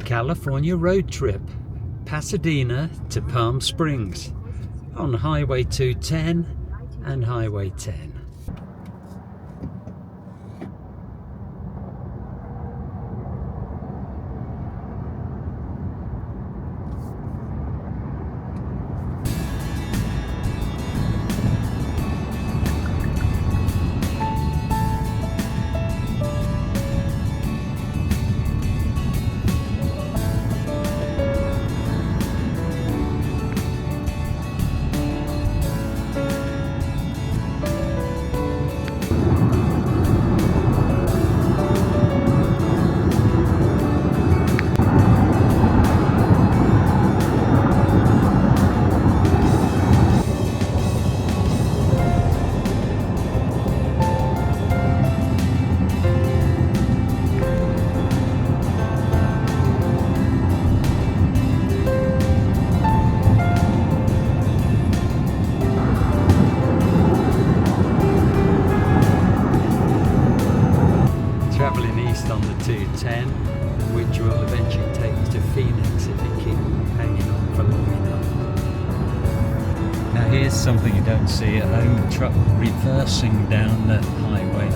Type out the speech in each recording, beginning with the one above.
California road trip, Pasadena to Palm Springs, on Highway 210 and Highway 10. On the 210, which will eventually take us to Phoenix if you keep hanging on for long enough. Now here's something you don't see at home, a truck reversing down the highway.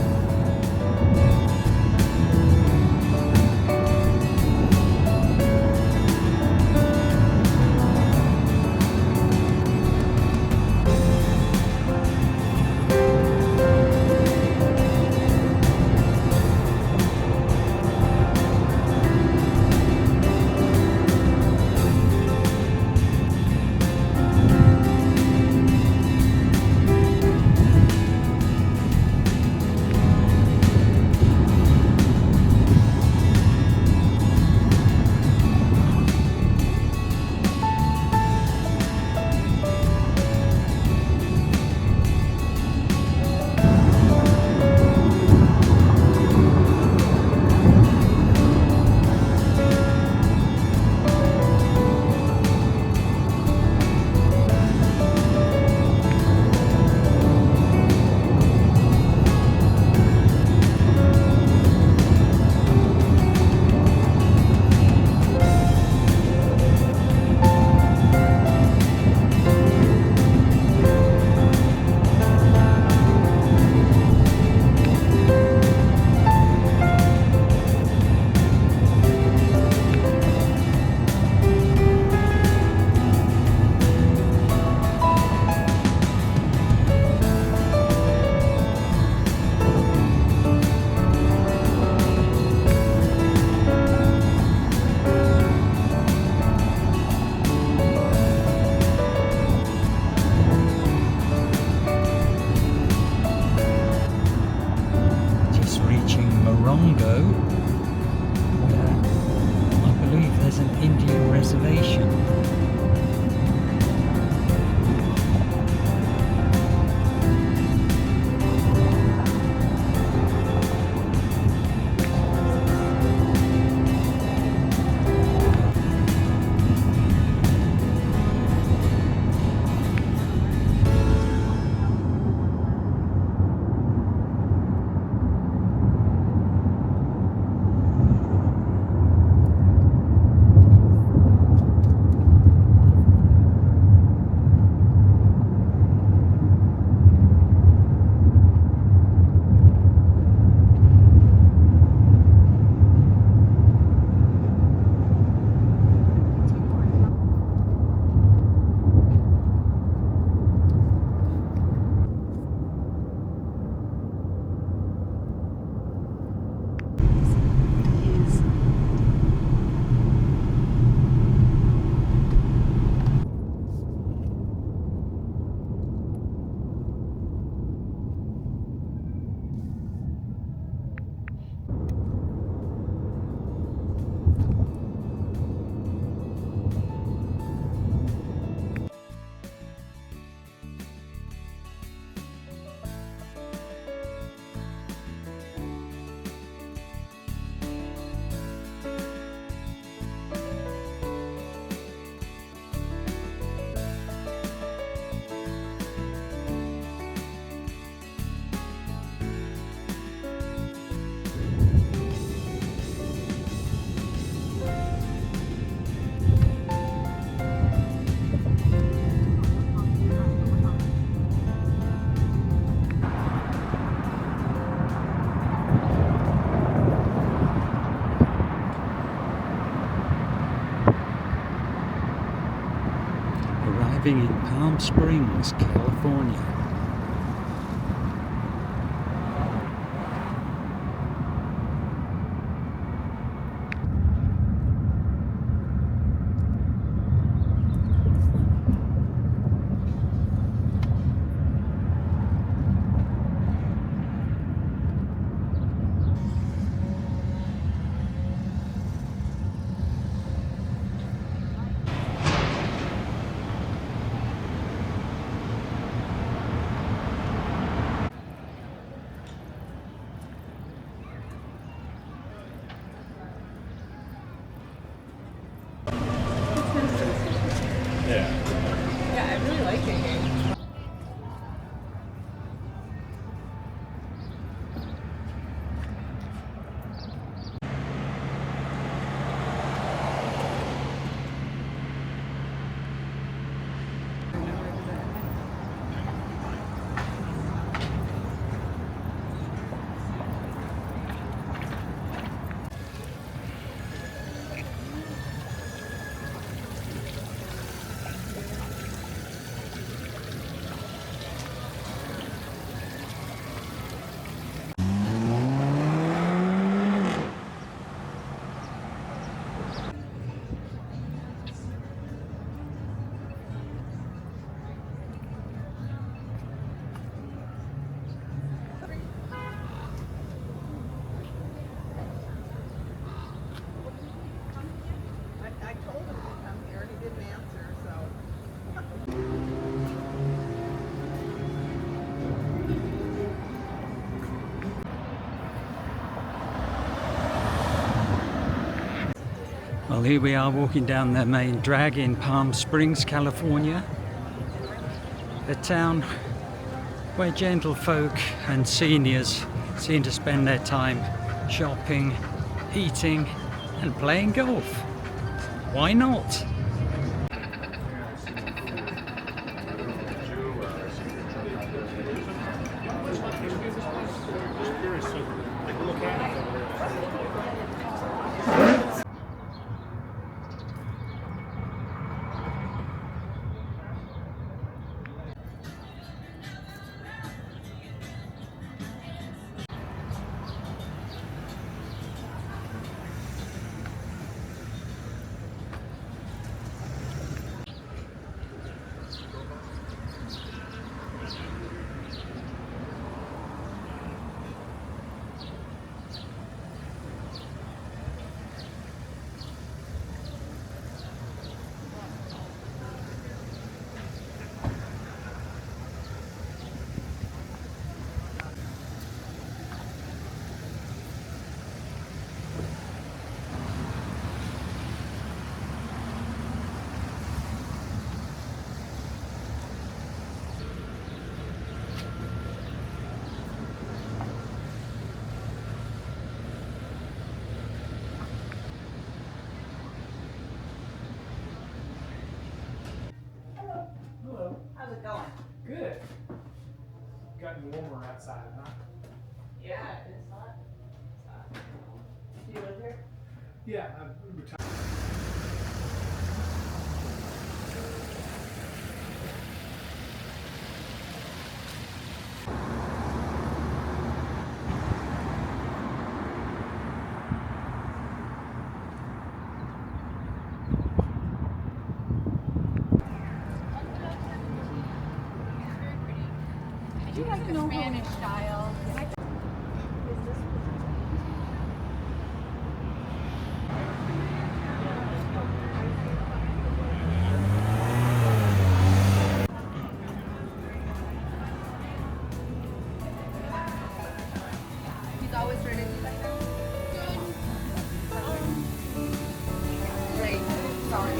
arriving in Palm Springs, California. Yeah, I really like it. I told him to come here and he didn't answer, so. Well, here we are walking down the main drag in Palm Springs, California. A town where gentlefolk and seniors seem to spend their time shopping, eating and playing golf. Why not? How's it going? Good. Gotten warmer outside, huh? Yeah, it's hot. It's hot. Do you live here? Yeah, I'm retired. I do like the Spanish style. He's always ready to do that. Great. Sorry.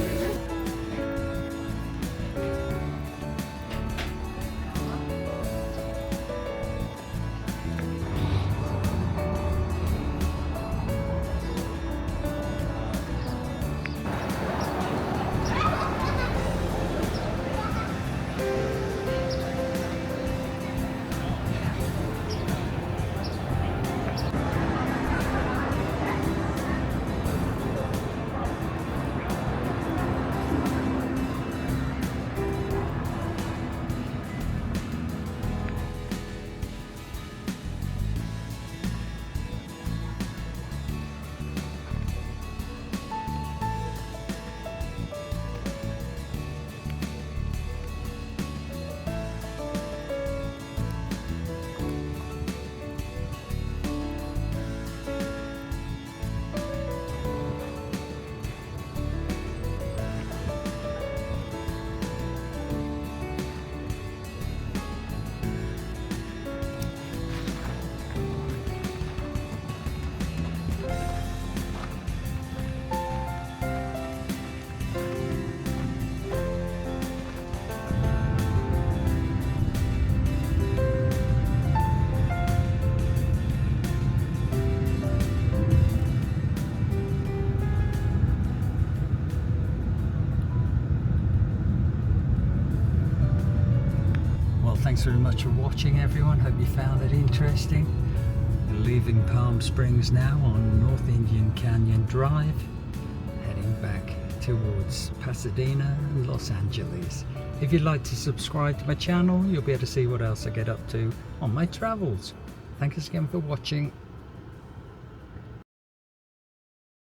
thanks very much for watching, everyone. Hope you found it interesting. We're leaving Palm Springs now on North Indian Canyon Drive, heading back towards Pasadena and Los Angeles. If you'd like to subscribe to my channel, you'll be able to see what else I get up to on my travels. Thanks again for watching.